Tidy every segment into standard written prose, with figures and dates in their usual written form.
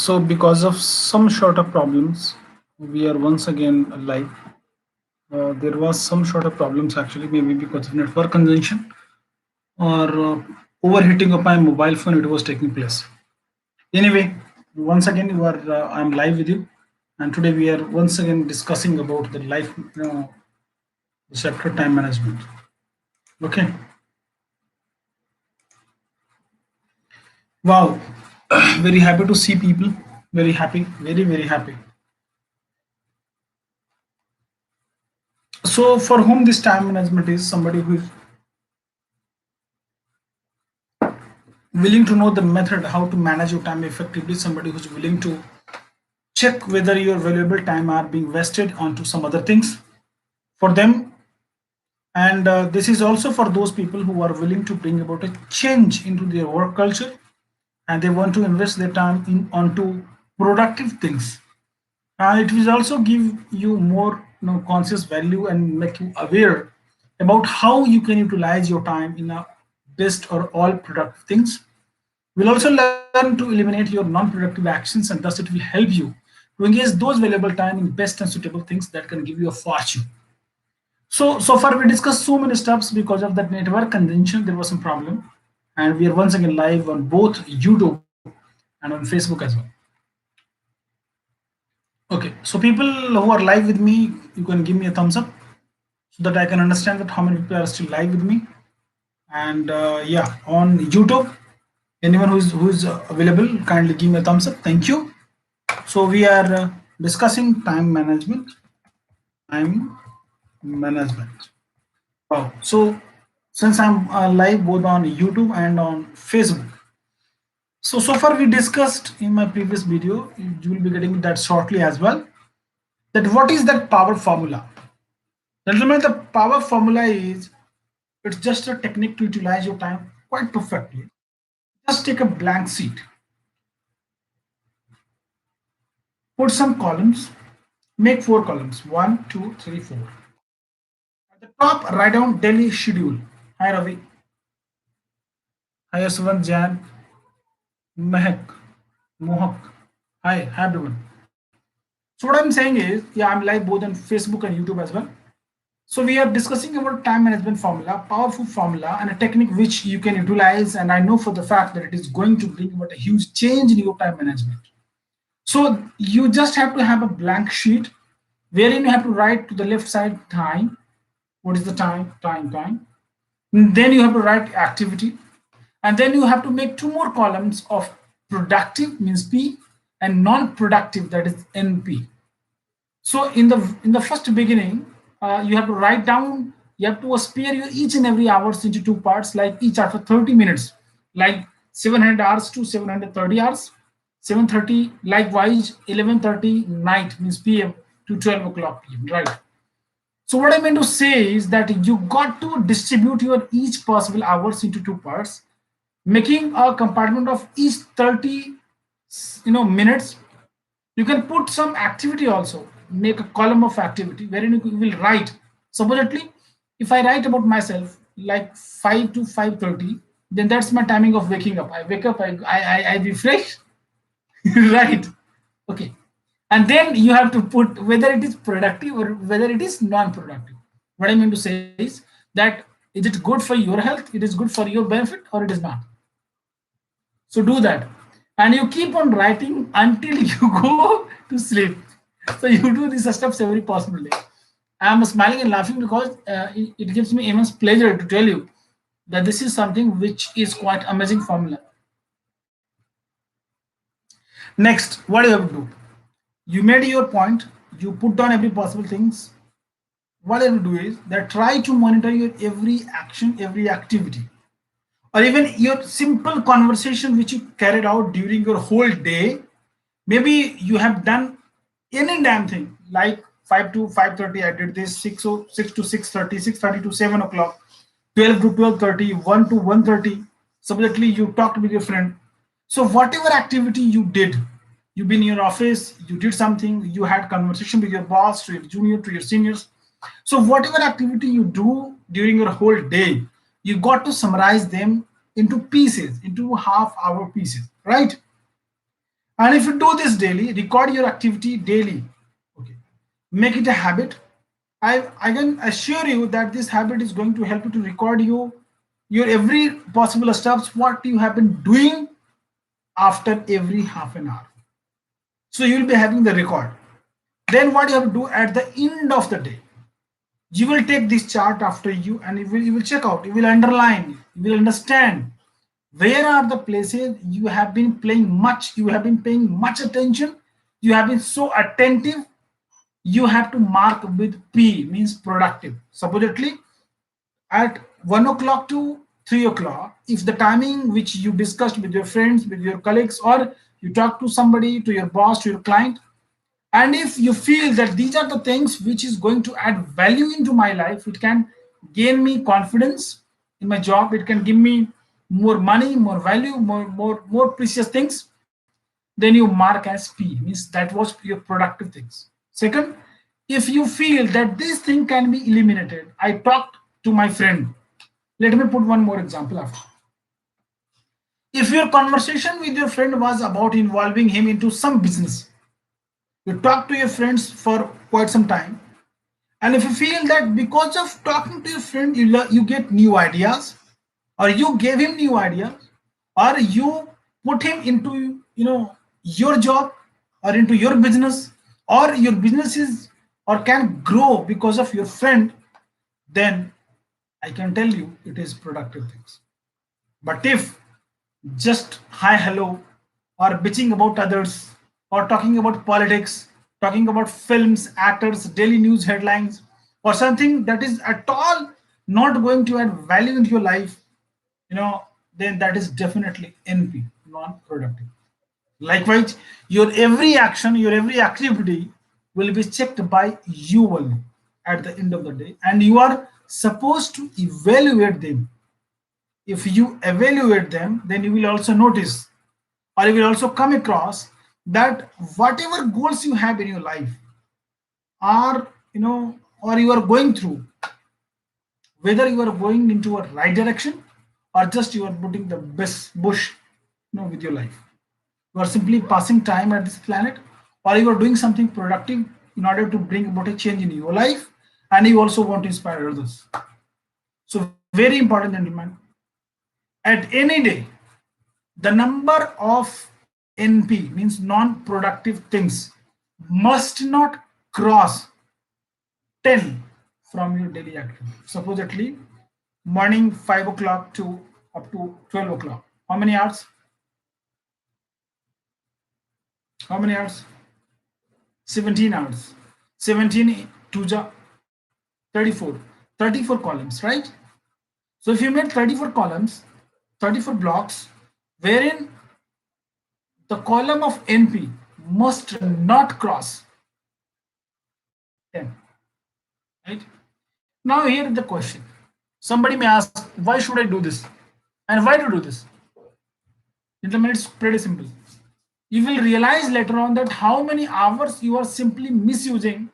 So because of some sort of problems, we are once again live. There was some sort of problems actually, maybe because of network congestion or overheating of my mobile phone. It was taking place. Anyway, once again, I'm live with you, and today we are once again discussing about the life, the chapter time management. Okay. Wow, very happy to see people. Very happy, very happy. So for whom this time management is somebody who is willing to know the method how to manage your time effectively, somebody who's willing to check whether your valuable time are being wasted onto some other things for them. And this is also for those people who are willing to bring about a change into their work culture, and they want to invest their time in onto productive things. And it will also give you more conscious value and make you aware about how you can utilize your time in a best or all productive things. We'll also learn to eliminate your non-productive actions, and thus it will help you to engage those valuable time in best and suitable things that can give you a fortune. So far we discussed so many steps. Because of that network congestion, there was some problem, and we are once again live on both YouTube and on Facebook as well. Okay, so people who are live with me, you can give me a thumbs up so that I can understand that how many people are still live with me. And yeah, on YouTube, anyone who's available, kindly give me a thumbs up. Thank you. So we are discussing time management. Time management. Wow. So since I'm live both on YouTube and on Facebook. So far we discussed in my previous video, you will be getting that shortly as well, that what is that power formula. Gentlemen, the power formula is, it's just a technique to utilize your time quite perfectly. Just take a blank sheet, put some columns, make 4 columns, 1, 2, 3, 4. At the top, write down daily schedule. Hi Ravi. Hi Yaswant, Jan, Mehak, Mohak. Hi everyone. So what I'm saying is, yeah, I'm live both on Facebook and YouTube as well. So we are discussing about time management formula, powerful formula, and a technique which you can utilize. And I know for the fact that it is going to bring about a huge change in your time management. So you just have to have a blank sheet wherein you have to write to the left side time. What is the time? Time. And then you have to write activity. And then you have to make 2 more columns of productive, means P, and non-productive, that is NP. So in the first beginning, you have to write down. You have to spare your each and every hours into 2 parts, like each after 30 minutes, like 700 hours to 730 hours, 7:30 likewise, 11:30 night, means PM, to 12 o'clock PM, right? So what I meant to say is that you got to distribute your each possible hours into 2 parts, making a compartment of each 30 minutes. You can put some activity also, make a column of activity wherein you will write. Supposedly, if I write about myself like 5 to 5:30, then that's my timing of waking up. I wake up, I be fresh, right? Okay. And then you have to put whether it is productive or whether it is non-productive. What I mean to say is that, is it good for your health? It is good for your benefit, or it is not. So do that. And you keep on writing until you go to sleep. So you do these steps every possible day. I'm smiling and laughing because it gives me immense pleasure to tell you that this is something which is quite amazing formula. Next, what do you have to do? You made your point, you put down every possible things. What you have to do is that try to monitor your every action, every activity, or even your simple conversation which you carried out during your whole day. Maybe you have done any damn thing, like 5 to 5:30 I did this, 6 to 6:30, 6:30 to 7 o'clock, 12 to 12:30, 1 to 1:30. Subsequently you talked with your friend. So whatever activity you did, you've been in your office, you did something, you had conversation with your boss, to your junior, to your seniors. So whatever activity you do during your whole day, you got to summarize them into pieces, into half-hour pieces, right? And if you do this daily, record your activity daily. Okay, make it a habit. I can assure you that this habit is going to help you to record your every possible steps, what you have been doing after every half an hour. So you will be having the record. Then what you have to do at the end of the day, you will take this chart after you and you will check out, you will underline, you will understand where are the places you have been paying much attention, you have been so attentive. You have to mark with P, means productive. Supposedly at 1 o'clock to 3 o'clock, if the timing which you discussed with your friends, with your colleagues, or you talk to somebody, to your boss, to your client, and if you feel that these are the things which is going to add value into my life, it can gain me confidence in my job, it can give me more money, more value, more precious things, then you mark as P, means that was your productive things. Second, if you feel that this thing can be eliminated, I talked to my friend. Let me put one more example after. If your conversation with your friend was about involving him into some business, you talk to your friends for quite some time, and if you feel that because of talking to your friend you get new ideas, or you gave him new ideas, or you put him into your job, or into your business, or your business is or can grow because of your friend, then I can tell you it is productive things. But if just hi, hello, or bitching about others, or talking about politics, talking about films, actors, daily news headlines, or something that is at all not going to add value into your life, you know, then that is definitely NP, non productive. Likewise, your every action, your every activity will be checked by you only at the end of the day, and you are supposed to evaluate them. If you evaluate them, then you will also notice, or you will also come across, that whatever goals you have in your life are, or you are going through, whether you are going into a right direction, or just you are putting the best bush, with your life. You are simply passing time at this planet, or you are doing something productive in order to bring about a change in your life, and you also want to inspire others. So very important, gentlemen, at any day, the number of NP, means non-productive things, must not cross 10 from your daily activity. Supposedly, morning 5 o'clock to up to 12 o'clock. How many hours? How many hours? 17 hours. 17 to the 34. 34 columns, right? So if you made 34 columns, 34 blocks, wherein the column of NP must not cross 10, right? Now here is the question. Somebody may ask, why should I do this? And why to do this? Gentlemen, it's pretty simple. You will realize later on that how many hours you are simply misusing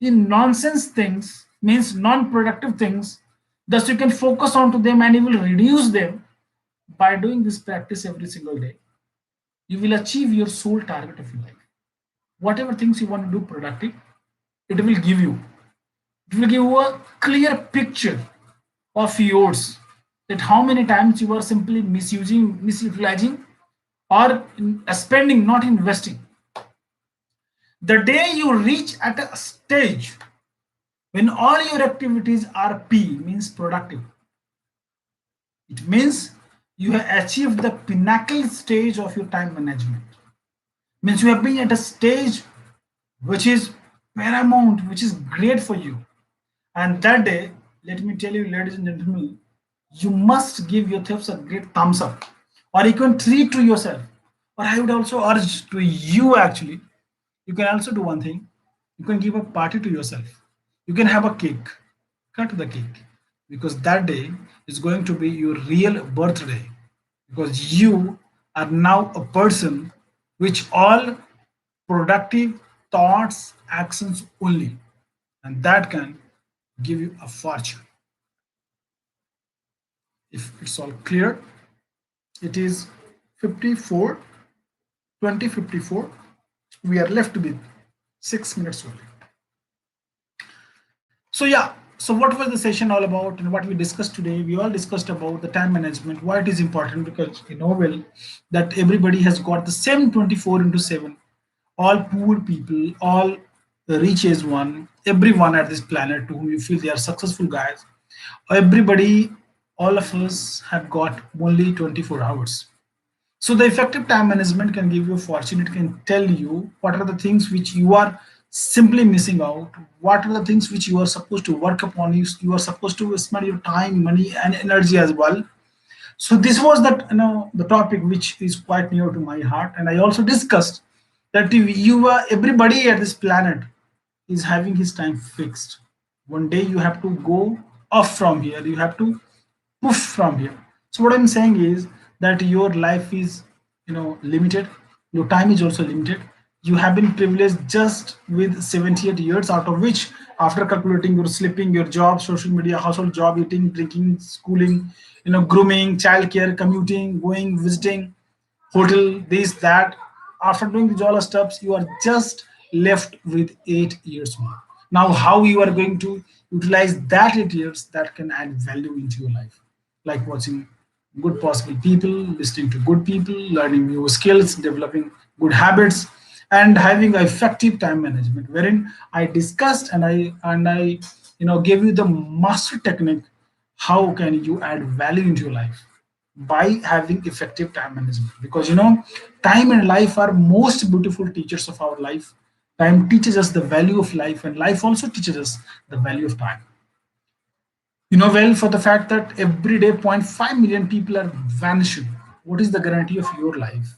in nonsense things, means non-productive things. Thus you can focus on to them and you will reduce them. By doing this practice every single day, you will achieve your sole target of your life. Whatever things you want to do productive, it will give you. It will give you a clear picture of yours, that how many times you are simply misusing, misutilizing, or spending, not investing. The day you reach at a stage when all your activities are P, means productive, it means you have achieved the pinnacle stage of your time management. Means you have been at a stage which is paramount, which is great for you. And that day, let me tell you, ladies and gentlemen, you must give yourself a great thumbs up, or you can treat to yourself. Or I would also urge to you actually, you can also do one thing. You can give a party to yourself. You can have a cake, cut the cake, because that day is going to be your real birthday. Because you are now a person which all productive thoughts, actions only, and that can give you a fortune. If it's all clear, it is 54 20:54. We are left with 6 minutes only. So yeah, so what was the session all about and what we discussed today? We all discussed about the time management, why it is important, because you know well that everybody has got the same 24 into 7. All poor people, all the rich as one, everyone at this planet to whom you feel they are successful guys, everybody, all of us have got only 24 hours. So the effective time management can give you a fortune. It can tell you what are the things which you are simply missing out. What are the things which you are supposed to work upon. You are supposed to spend your time, money, and energy as well. So this was that the topic which is quite near to my heart, and I also discussed that if you are everybody at this planet is having his time fixed. One day you have to go off from here. You have to poof from here. So what I'm saying is that your life is limited. Your time is also limited. You have been privileged just with 78 years, out of which, after calculating your sleeping, your job, social media, household job, eating, drinking, schooling, grooming, childcare, commuting, going, visiting, hotel, this, that. After doing these all steps, you are just left with 8 years more. Now, how you are going to utilize that 8 years that can add value into your life, like watching good possible people, listening to good people, learning new skills, developing good habits, and having effective time management, wherein I discussed and I gave you the master technique. How can you add value into your life by having effective time management? Because time and life are most beautiful teachers of our life. Time teaches us the value of life, and life also teaches us the value of time. You know well for the fact that every day zero point 0.5 million people are vanishing. What is the guarantee of your life?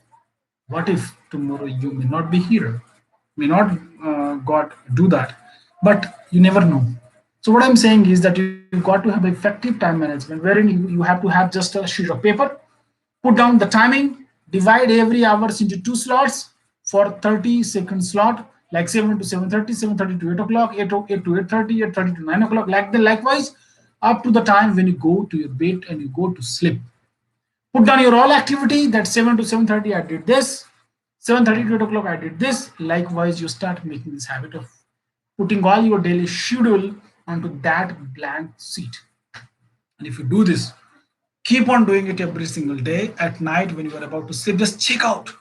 What if tomorrow you may not be here? May not God do that, but you never know. So what I'm saying is that you've got to have effective time management, wherein you have to have just a sheet of paper, put down the timing, divide every hours into two slots for 30-second slot, like 7 to 7:30, 7:30 to 8 o'clock, 8 to 8:30, 8:30 to 9 o'clock, like the likewise, up to the time when you go to your bed and you go to sleep. Put down your all activity, that 7 to 7:30 I did this, 7:30 to 8 o'clock I did this. Likewise, you start making this habit of putting all your daily schedule onto that blank sheet. And if you do this, keep on doing it every single day. At night when you are about to sleep, just check out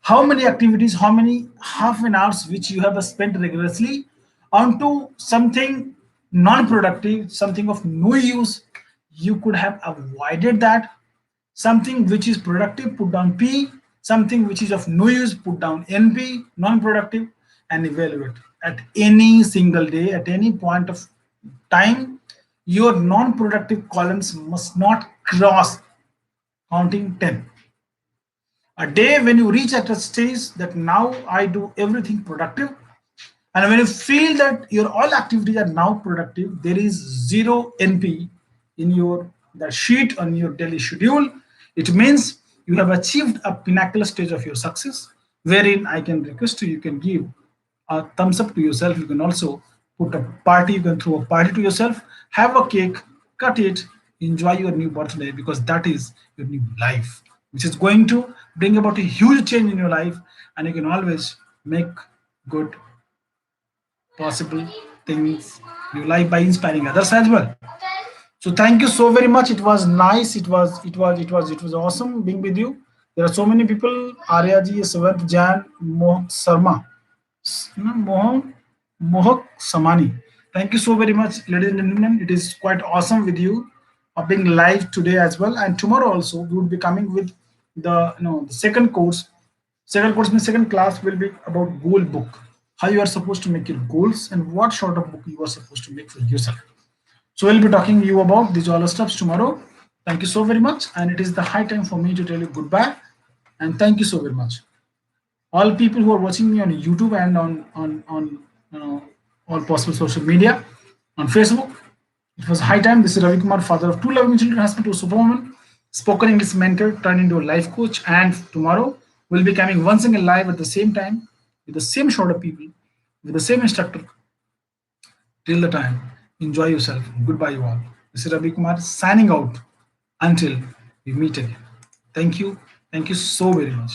how many activities, how many half an hours which you have spent rigorously onto something non-productive, something of no use. You could have avoided that. Something which is productive, put down P. Something which is of no use, put down NP, non-productive, and evaluate. At any single day, at any point of time, your non-productive columns must not cross counting 10. A day when you reach at a stage that now I do everything productive, and when you feel that your all activities are now productive, there is zero NP in your the sheet on your daily schedule. It means you have achieved a pinnacle stage of your success, wherein I can request you can give a thumbs up to yourself. You can also put a party, you can throw a party to yourself, have a cake, cut it, enjoy your new birthday, because that is your new life, which is going to bring about a huge change in your life, and you can always make good possible things in your life by inspiring others as well. So thank you so very much. It was nice. It was awesome being with you. There are so many people. Arya ji, Savant Jan, Mohak Sarma, Mohak Samani. Thank you so very much, ladies and gentlemen. It is quite awesome with you being live today as well. And tomorrow also we will be coming with the second course. Second course means second class will be about goal book. How you are supposed to make your goals and what sort of book you are supposed to make for yourself. So we'll be talking to you about these all stuffs tomorrow. Thank you so very much. And it is the high time for me to tell you goodbye. And thank you so very much. All people who are watching me on YouTube and on all possible social media, on Facebook. It was high time. This is Ravi Kumar, father of two loving children, husband to a superwoman, spoken English mentor, turned into a life coach. And tomorrow we'll be coming once again live at the same time with the same sort of people, with the same instructor. Till the time, enjoy yourself. Goodbye, you all. This is Ravi Kumar signing out until we meet again. Thank you. Thank you so very much.